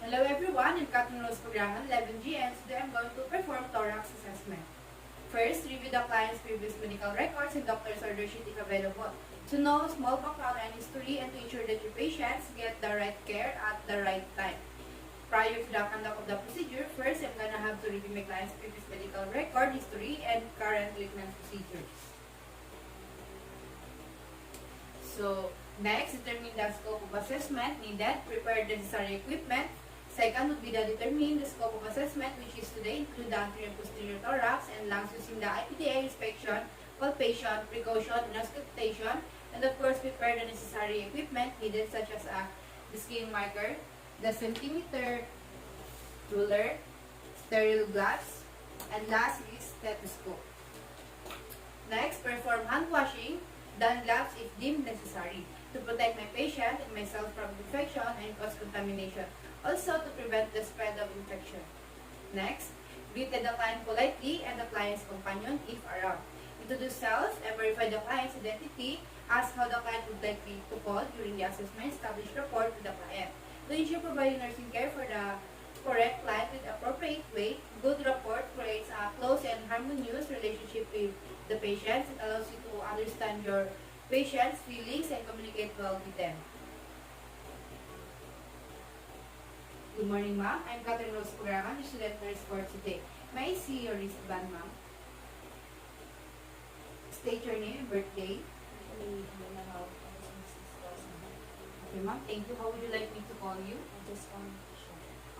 Hello everyone, I'm Catherine Rose Programan, 11G, and today I'm going to perform Thorax Assessment. First, review the client's previous medical records and doctor's order sheet if available. To know small background and history and to ensure that your patients get the right care at the right time. Prior to the conduct of the procedure, first I'm gonna have to review my client's previous medical record, history, and current treatment procedures. So, next, determine the scope of assessment needed, prepare the necessary equipment. Second would be determine the scope of assessment, which is today include the anterior and posterior thorax and lungs using the IPDA inspection, palpation, precaution, and auscultation. And of course, prepare the necessary equipment needed such as the skin marker, the centimeter ruler, sterile gloves, and last is stethoscope. Next, perform hand washing, then gloves if deemed necessary to protect my patient and myself from infection and cause contamination. Also to prevent the spread of infection. Next, greet the client politely and the client's companion if around. Introduce self and verify the client's identity. Ask how the client would like me to call during the assessment. Establish rapport with the client. To ensure providing nursing care for the correct client with appropriate way, good rapport creates a close and harmonious relationship with the patients. It allows you to understand your patient's feelings and communicate well with them. Good morning, ma'am. I'm Catherine Rose Programan, your student nurse for today. May I see your wristband, ma'am? State your name and birthday. Okay, ma'am. Thank you. How would you like me to call you?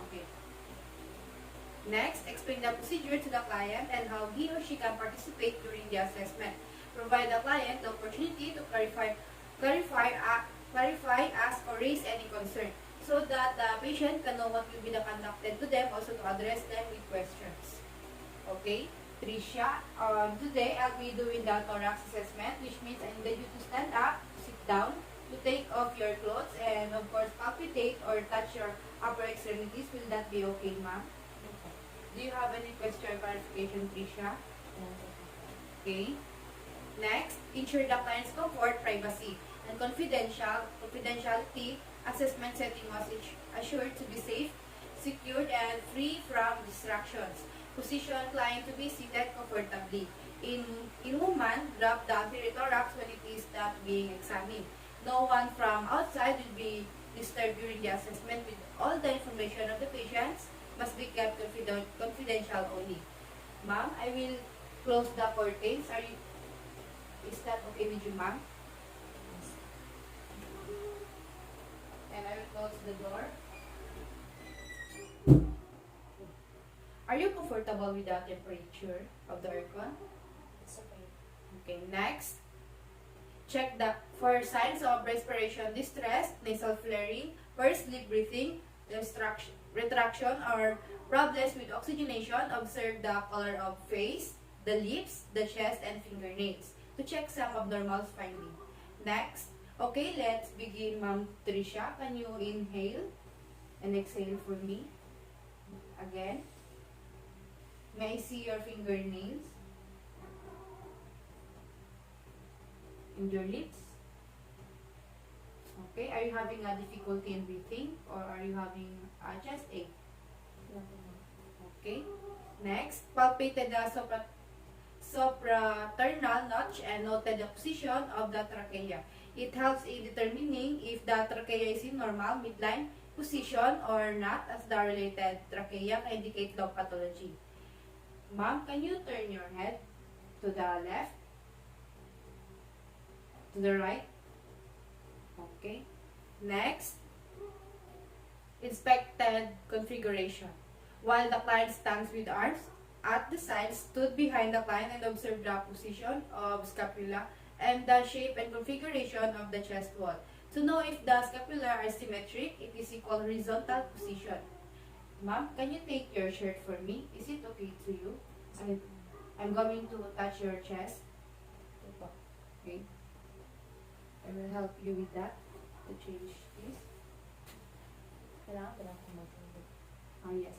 Okay. Next, explain the procedure to the client and how he or she can participate during the assessment. Provide the client the opportunity to clarify, ask, or raise any concern, so that the patient can know what will be conducted to them, also to address them with questions. Okay, Tricia, today I'll be doing the thorax assessment, which means I need you to stand up, sit down, to take off your clothes, and of course palpitate or touch your upper extremities. Will that be okay, ma'am? Do you have any question or clarification, Tricia? Okay. Next, ensure the client's comfort, privacy, and confidentiality. Assessment setting must assured to be safe, secured, and free from distractions. Position client to be seated comfortably. In woman, drop the anterior thorax when it is not being examined. No one from outside will be disturbed during the assessment. With all the information of the patients must be kept confidential only. Ma'am, I will close the curtains. Is that okay with you, ma'am? And I will close the door. Are you comfortable with the temperature of the aircon? It's okay. Okay, next. Check for signs of respiration distress, nasal flaring, poor sleep breathing, retraction, or problems with oxygenation. Observe the color of face, the lips, the chest, and fingernails to check some abnormal finding. Next. Okay, let's begin, Ma'am Tricia. Can you inhale and exhale for me? Again. May I see your fingernails? And your lips? Okay, are you having a difficulty in breathing or are you having a chest ache? Okay. Next, palpated the supraternal notch and noted the position of the trachea. It helps in determining if the trachea is in normal midline position or not, as the related trachea can indicate lung pathology. Ma'am, can you turn your head to the left? To the right? Okay. Next, inspected configuration. While the client stands with arms at the sides, stood behind the client and observed the position of scapula and the shape and configuration of the chest wall. To know if the scapula are symmetric, it is equal horizontal position. Ma'am, can you take your shirt for me? Is it okay to you? I'm going to touch your chest. Okay. I will help you with that. To change this. Kailangan ko matulog. Yes.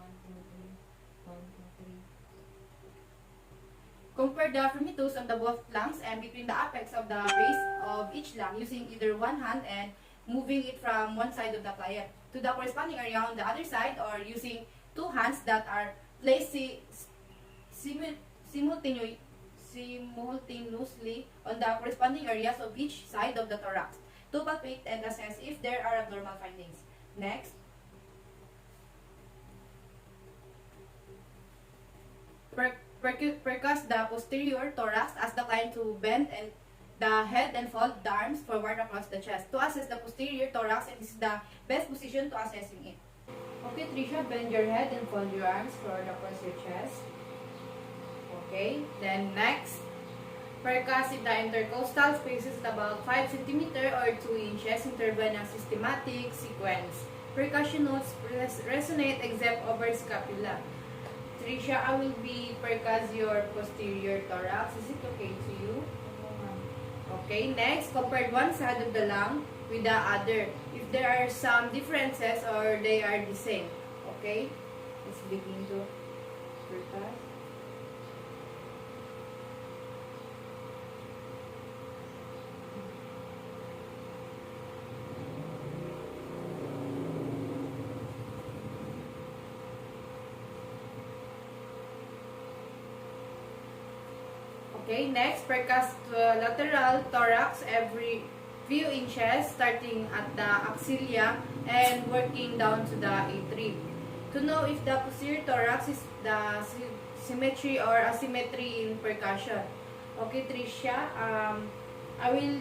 1, 2, 3, 1, 2, 3. Compare the fremitus of the both lungs and between the apex of the base of each lung using either one hand and moving it from one side of the client to the corresponding area on the other side, or using two hands that are placed simultaneously on the corresponding areas of each side of the thorax to palpate and assess if there are abnormal findings. Next, percuss the posterior thorax, ask the client to bend and the head and fold the arms forward across the chest to assess the posterior thorax, and this is the best position to assessing it. Okay, Trisha, bend your head and fold your arms forward across your chest. Okay, then next, percuss if the intercostal space is about 5 cm or 2 inches interval ng systematic sequence. Percussion notes resonate except over scapula. Trisha, I will be percuss your posterior thorax. Is it okay to you? Okay, next, compare one side of the lung with the other. If there are some differences or they are the same. Okay, let's begin to percuss. Okay, next, percuss lateral thorax every few inches, starting at the axilla and working down to the A3. To know if the posterior thorax is the symmetry or asymmetry in percussion. Okay, Tricia, I will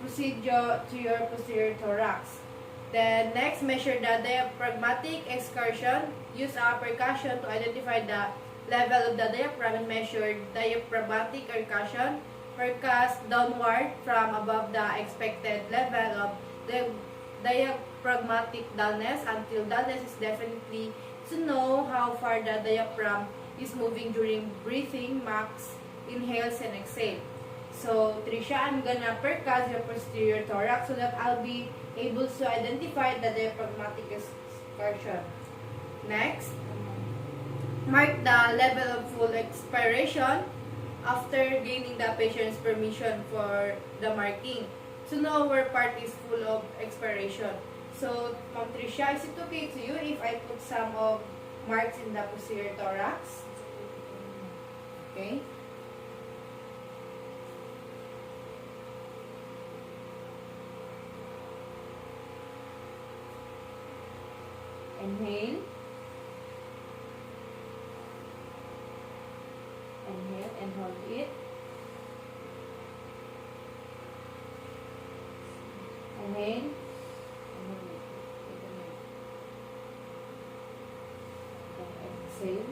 proceed to your posterior thorax. Then next, measure the diaphragmatic excursion. Use a percussion to identify the level of the diaphragm and measure diaphragmatic percussion. Percuss downward from above the expected level of the diaphragmatic dullness until dullness is definitely to know how far the diaphragm is moving during breathing, max inhales and exhale. So, Trisha, I'm gonna percuss your posterior thorax so that I'll be able to identify the diaphragmatic excursion. Next, mark the level of full expiration after gaining the patient's permission for the marking to know where part is full of expiration. So, Ma'am Trisha, is it okay to you if I put some of marks in the posterior thorax? Okay. Inhale. Inhale and hold it. Inhale. And hold it. Exhale.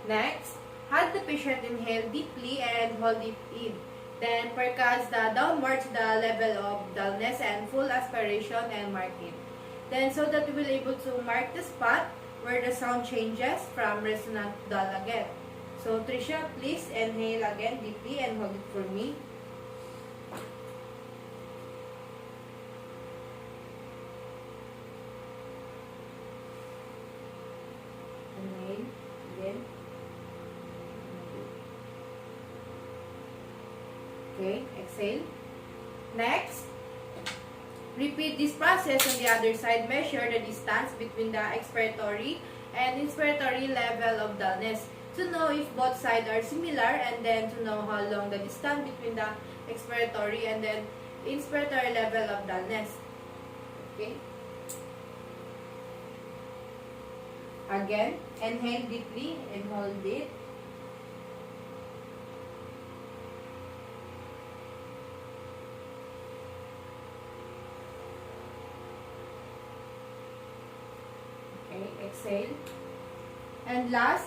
Next, have the patient inhale deeply and hold it in. Then percuss the downwards the level of dullness and full aspiration and mark it. Then so that you will able to mark the spot where the sound changes from resonant to dull again. So Trisha, please inhale again deeply and hold it for me. Inhale again. Okay, exhale. Next, repeat this process on the other side. Measure the distance between the expiratory and inspiratory level of dullness to know if both sides are similar, and then to know how long the distance between the expiratory and then inspiratory level of dullness. Okay. Again, inhale deeply and hold it. Okay, exhale. And last,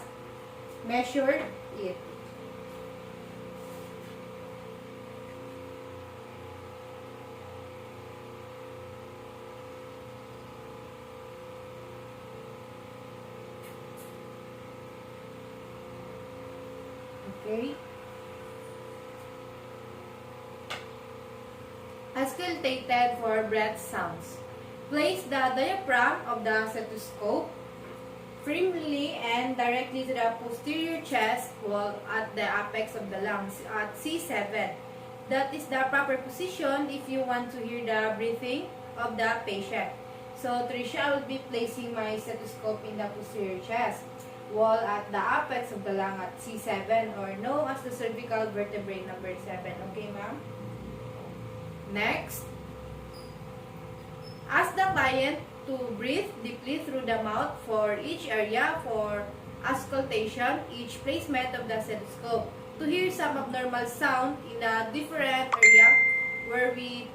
measure it. Okay. Auscultated for breath sounds. Place the diaphragm of the stethoscope firmly and directly to the posterior chest wall at the apex of the lungs at C7. That is the proper position if you want to hear the breathing of the patient. So, Tricia, I will be placing my stethoscope in the posterior chest wall at the apex of the lung at C7 or known as the cervical vertebrae number 7. Okay, ma'am? Next, ask the client to breathe deeply through the mouth for each area for auscultation, each placement of the stethoscope, to hear some abnormal sound in a different area where we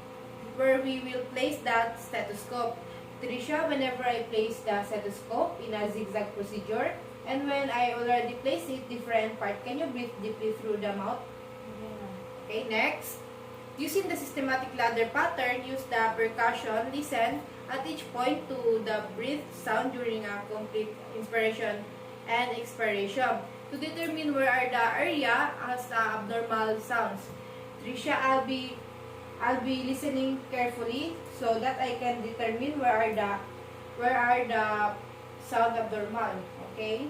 will place that stethoscope. Tricia, whenever I place the stethoscope in a zigzag procedure, and when I already place it different part, can you breathe deeply through the mouth? Okay, next. Using the systematic ladder pattern, use the percussion, listen at each point to the breath sound during a complete inspiration and expiration to determine where are the area as abnormal sounds. Tricia, I'll be listening carefully so that I can determine where are the sound abnormal. Okay?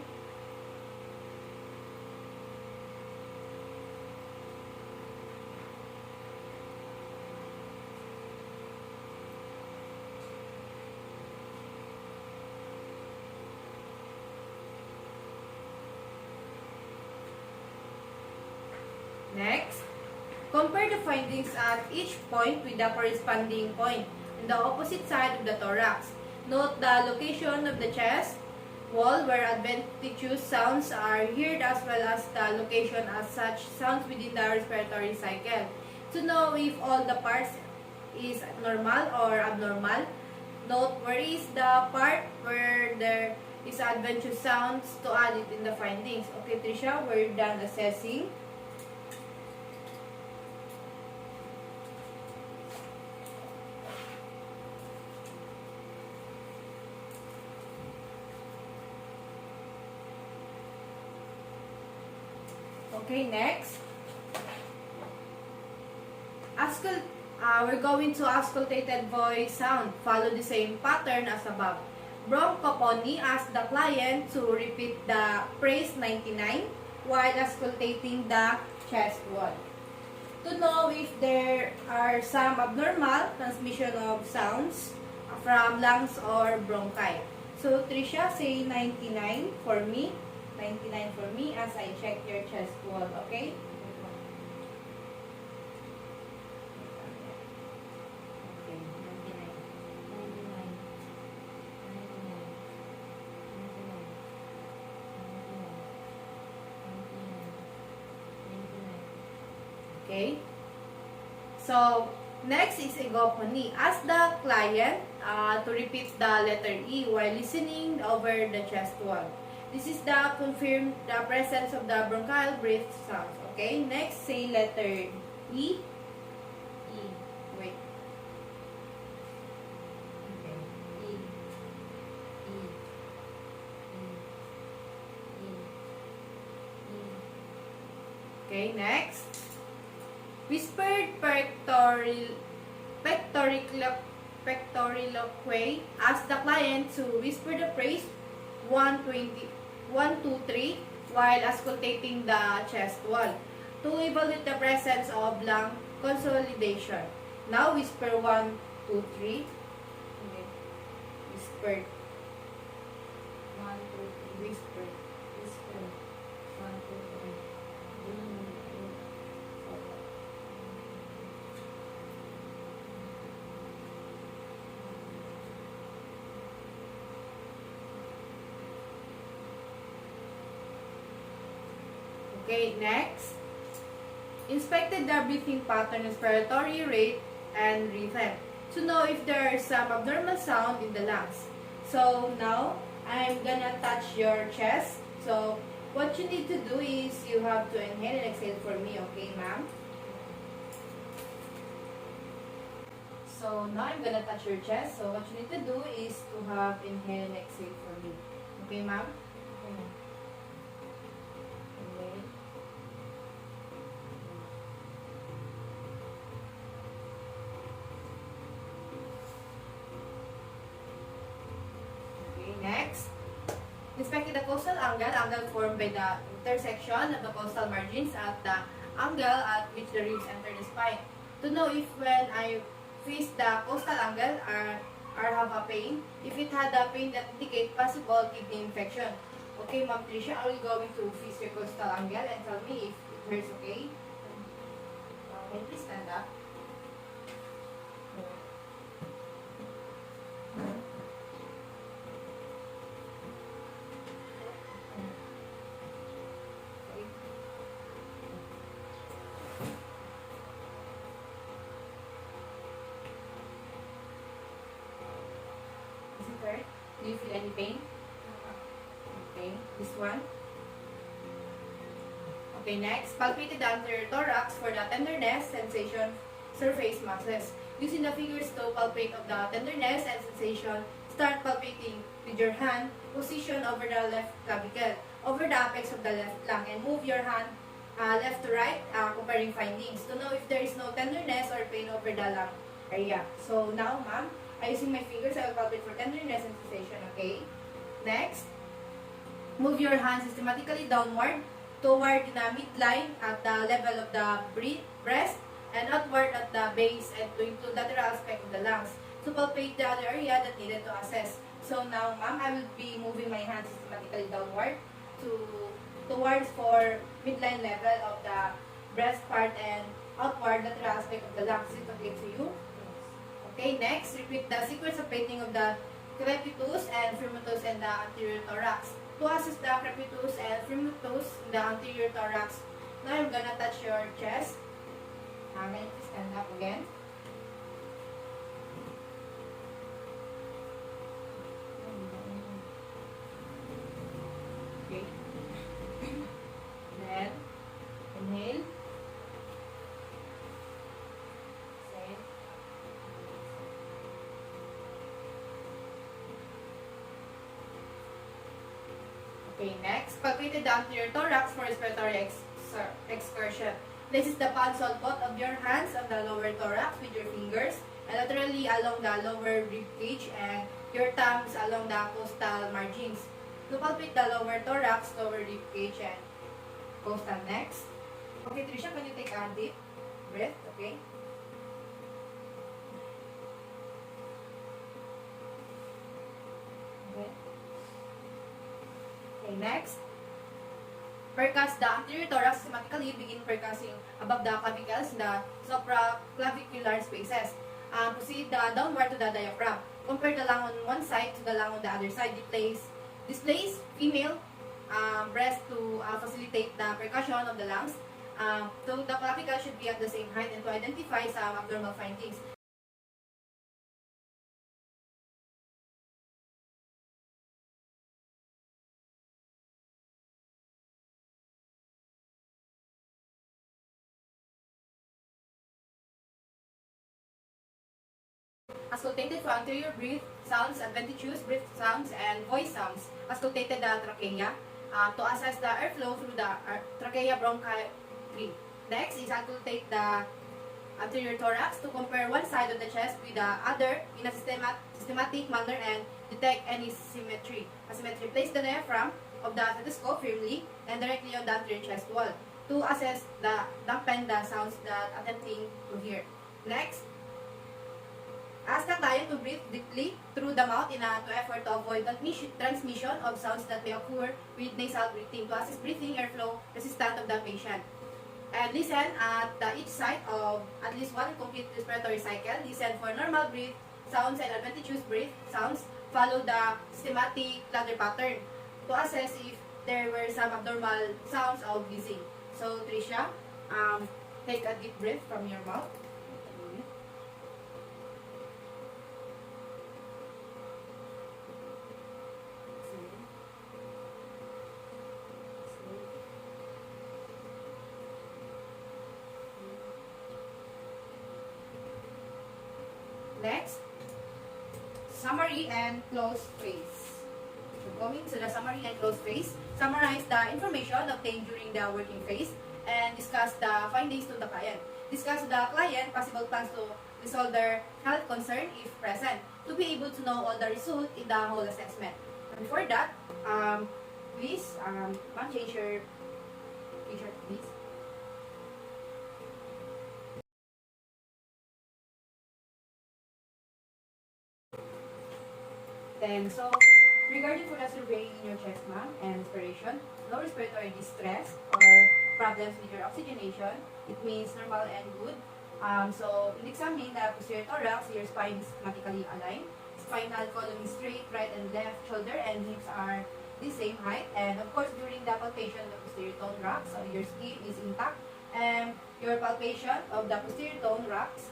Next, compare the findings at each point with the corresponding point on the opposite side of the thorax. Note the location of the chest wall where adventitious sounds are heard as well as the location as such sounds within the respiratory cycle. To know if all the parts is normal or abnormal, note where is the part where there is adventitious sounds to add it in the findings. Okay, Tricia, we're done assessing. Okay, next. We're going to auscultated voice sound. Follow the same pattern as above. Bronchopony asks the client to repeat the phrase 99 while auscultating the chest wall. To know if there are some abnormal transmission of sounds from lungs or bronchi. So, Tricia, say 99 for me. 99 for me as I check your chest wall, okay? Okay? So, next is egopony. Ask the client to repeat the letter E while listening over the chest wall. This is the confirm the presence of the bronchial breath sounds. Okay, next say letter E. E. Wait. Okay. E. E. E. E. E. Okay, next. Whispered pectoriloquy. Ask the client to whisper the phrase 1, 2, 3 while auscultating the chest wall to evaluate the presence of lung consolidation. Now whisper 1, 2, 3. Okay. Whisper. 1, 2, 3. Whisper. Whisper. 1, 2, 3. Okay, next. Inspected the breathing pattern, respiratory rate, and rhythm to know if there is some abnormal sound in the lungs. So now, I'm gonna touch your chest. So, what you need to do is you have to inhale and exhale for me, okay, ma'am? So, now I'm gonna touch your chest. So, what you need to do is to have inhale and exhale for me. Okay, ma'am? Okay. respect to the coastal angle formed by the intersection of the coastal margins at the angle at which the ribs enter the spine. To know if when I face the coastal angle or have a pain, if it had a pain that indicate possible kidney infection. Okay, Ma'am Tricia, are you going to face your coastal angle and tell me if it hurts, okay? Can you please stand up? Hurt? Do you feel any pain? Okay, this one. Okay, next, palpate the anterior thorax for the tenderness, sensation, surface muscles. Using the fingers to palpate of the tenderness and sensation, start palpating with your hand, position over the left clavicle, over the apex of the left lung, and move your hand left to right, comparing findings to know if there is no tenderness or pain over the lung area. So now, ma'am, using my fingers, I will palpate for tenderness and sensation, okay? Next, move your hand systematically downward toward the midline at the level of the breast and outward at the base and to include lateral aspect of the lungs to palpate the other area that needed to assess. So now, ma'am, I will be moving my hand systematically downward towards for midline level of the breast part and outward lateral aspect of the lungs. Is it okay to you? Okay, next, repeat the sequence of plating of the crepitus and firmitus and the anterior thorax. To assess the crepitus and firmitus in the anterior thorax, now I'm gonna touch your chest. Can you please stand up again? Okay. Then, inhale. Exhale. Okay, next, palpate the anterior thorax for respiratory excursion. This is the palms on both of your hands on the lower thorax with your fingers, and laterally along the lower rib cage, and your thumbs along the costal margins. To palpate the lower thorax, lower rib cage, and costal next. Okay, Tricia, can you take a deep breath? Okay. Okay. Okay, next. Percuss the anterior thorax systematically, begin percussing above the clavicles in the supraclavicular spaces. Proceed downward to the diaphragm. Compare the lung on one side to the lung on the other side. Displace female breast to facilitate the percussion of the lungs. So the clavicle should be at the same height and to identify some abnormal findings. Auscultated for anterior breath sounds, adventitious breath sounds, and voice sounds. Auscultated the trachea to assess the airflow through the trachea bronchi tree. Next is auscultate the anterior thorax to compare one side of the chest with the other in a systematic manner and detect any asymmetry. Place the diaphragm of the stethoscope firmly and directly on the anterior chest wall to assess the dampen the sounds that attempting to hear. Next, ask the client to breathe deeply through the mouth in to effort to avoid transmission of sounds that may occur with nasal breathing to assess breathing airflow resistant of the patient. And listen at each side of at least one complete respiratory cycle. Listen for normal breath sounds and adventitious breath sounds. Follow the systematic ladder pattern to assess if there were some abnormal sounds of wheezing. So, Tricia, take a deep breath from your mouth. Next, summary and close phase. So going to the summary and close phase, summarize the information obtained during the working phase and discuss the findings to the client. Discuss with the client possible plans to resolve their health concern if present, to be able to know all the results in the whole assessment. And for that, Please, ma'am, change your t-shirt, please. Then, so, regarding for the surveying in your chest, ma'am, and respiration, no respiratory distress or problems with your oxygenation, it means normal and good. So, in examining the posterior thorax, your spine is schematically aligned. Spinal column is straight, right and left shoulder and hips are the same height. And of course, during the palpation of the posterior thorax, so your skin is intact. And your palpation of the posterior thorax,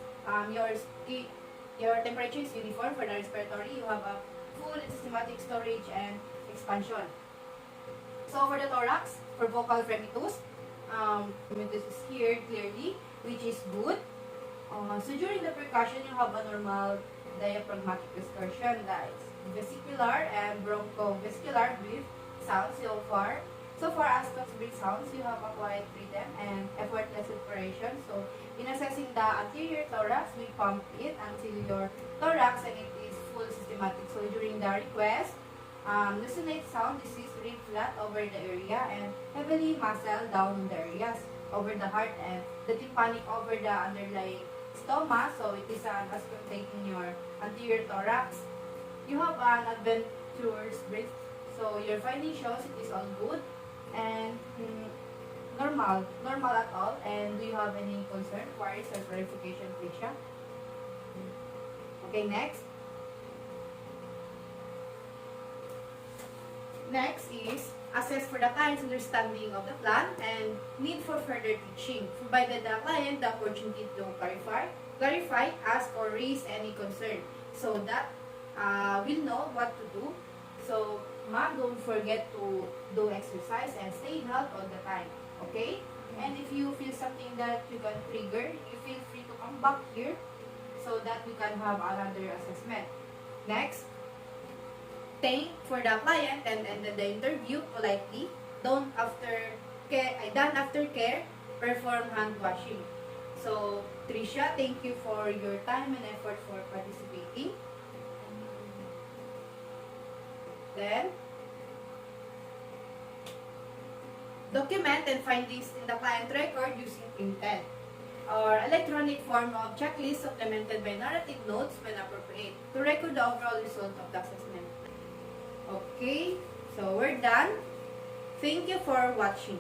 your temperature is uniform for the respiratory. You have a full systematic storage and expansion. So for the thorax, for vocal fremitus, fremitus is here clearly, which is good. So during the percussion, you have a normal diaphragmatic distortion, that is vesicular and bronchovesicular breath sounds so far. So far as breath sounds, you have a quiet rhythm and effortless respiration. So in assessing the anterior thorax, we pump it until your thorax and it is full systematic. So during the request, resonate sound, this is very flat over the area and heavily muscle down on the areas over the heart and the tympanic over the underlying stoma. So it is an auscultating your anterior thorax. You have an adventurous breath. So your finding shows it is all good and normal at all. And do you have any concern, queries, or clarification, Prisha? Okay, next. Next is assess for the client's understanding of the plan and need for further teaching, provided the client the opportunity to clarify, ask, or raise any concern, so that we'll know what to do. So, ma'am, don't forget to do exercise and stay in health all the time, okay? And if you feel something that you can trigger, you feel free to come back here so that we can have another assessment. Next. Thank for the client and ended the interview politely. Done after care, perform hand washing. So, Trisha, thank you for your time and effort for participating. Then, document and findings in the client record using printed or electronic form of checklist supplemented by narrative notes when appropriate to record the overall result of the assessment. Okay, so we're done. Thank you for watching.